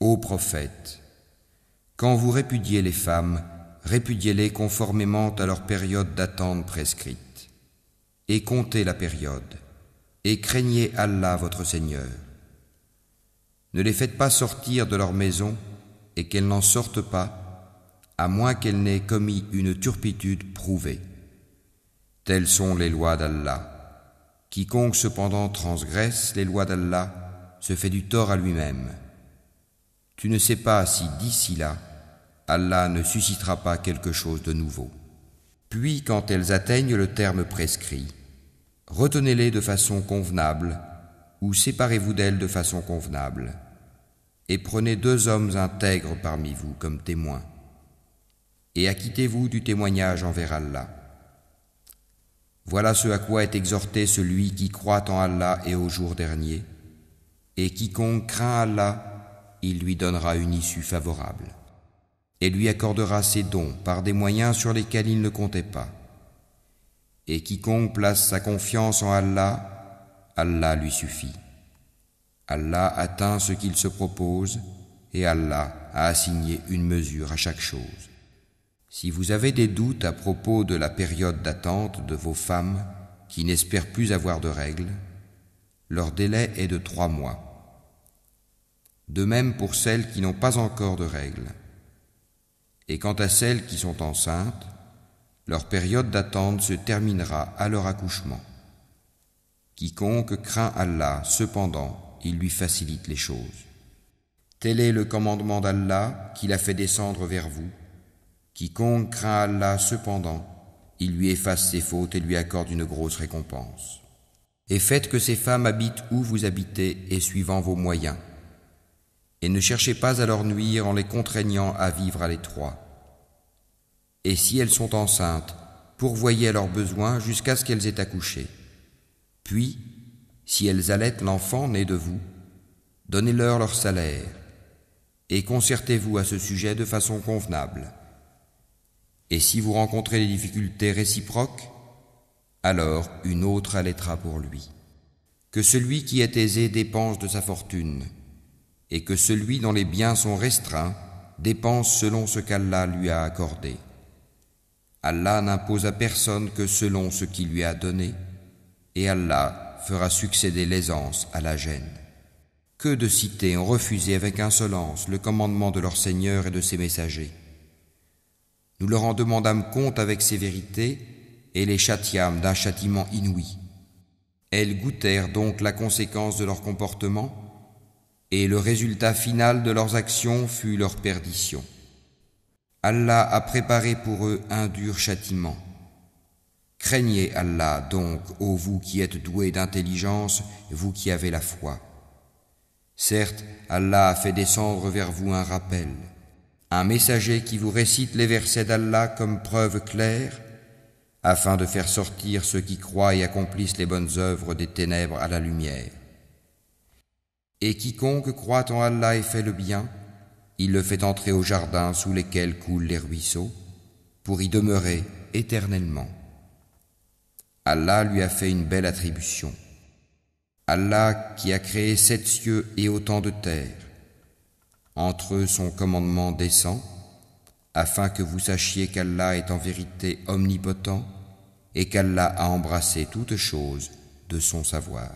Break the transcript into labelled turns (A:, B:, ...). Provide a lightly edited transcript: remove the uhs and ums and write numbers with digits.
A: Ô prophète, quand vous répudiez les femmes, répudiez-les conformément à leur période d'attente prescrite. Et comptez la période, et craignez Allah votre Seigneur. Ne les faites pas sortir de leur maison, et qu'elles n'en sortent pas, à moins qu'elles n'aient commis une turpitude prouvée. Telles sont les lois d'Allah. Quiconque cependant transgresse les lois d'Allah se fait du tort à lui-même. Tu ne sais pas si d'ici là, Allah ne suscitera pas quelque chose de nouveau. Puis quand elles atteignent le terme prescrit, retenez-les de façon convenable ou séparez-vous d'elles de façon convenable et prenez 2 hommes intègres parmi vous comme témoins et acquittez-vous du témoignage envers Allah. Voilà ce à quoi est exhorté celui qui croit en Allah et au jour dernier, et quiconque craint Allah, il lui donnera une issue favorable, et lui accordera ses dons par des moyens sur lesquels il ne comptait pas. Et quiconque place sa confiance en Allah, Allah lui suffit. Allah atteint ce qu'il se propose, et Allah a assigné une mesure à chaque chose. Si vous avez des doutes à propos de la période d'attente de vos femmes qui n'espèrent plus avoir de règles, leur délai est de 3 mois. De même pour celles qui n'ont pas encore de règles. Et quant à celles qui sont enceintes, leur période d'attente se terminera à leur accouchement. Quiconque craint Allah, cependant, il lui facilite les choses. Tel est le commandement d'Allah qu'il a fait descendre vers vous. Quiconque craint Allah, cependant, il lui efface ses fautes et lui accorde une grosse récompense. Et faites que ces femmes habitent où vous habitez et suivant vos moyens. Et ne cherchez pas à leur nuire en les contraignant à vivre à l'étroit. Et si elles sont enceintes, pourvoyez à leurs besoins jusqu'à ce qu'elles aient accouché. Puis, si elles allaitent l'enfant né de vous, donnez-leur leur salaire, et concertez-vous à ce sujet de façon convenable. Et si vous rencontrez des difficultés réciproques, alors une autre allaitera pour lui. Que celui qui est aisé dépense de sa fortune, et que celui dont les biens sont restreints dépense selon ce qu'Allah lui a accordé. Allah n'impose à personne que selon ce qu'il lui a donné, et Allah fera succéder l'aisance à la gêne. Que de cités ont refusé avec insolence le commandement de leur Seigneur et de ses messagers. Nous leur en demandâmes compte avec sévérité et les châtiâmes d'un châtiment inouï. Elles goûtèrent donc la conséquence de leur comportement et le résultat final de leurs actions fut leur perdition. Allah a préparé pour eux un dur châtiment. Craignez Allah donc, ô vous qui êtes doués d'intelligence, vous qui avez la foi. Certes, Allah a fait descendre vers vous un rappel, un messager qui vous récite les versets d'Allah comme preuve claire, afin de faire sortir ceux qui croient et accomplissent les bonnes œuvres des ténèbres à la lumière. Et quiconque croit en Allah et fait le bien, il le fait entrer au jardin sous lesquels coulent les ruisseaux, pour y demeurer éternellement. Allah lui a fait une belle attribution. Allah qui a créé 7 cieux et autant de terres. Entre eux son commandement descend, afin que vous sachiez qu'Allah est en vérité omnipotent et qu'Allah a embrassé toutes choses de son savoir.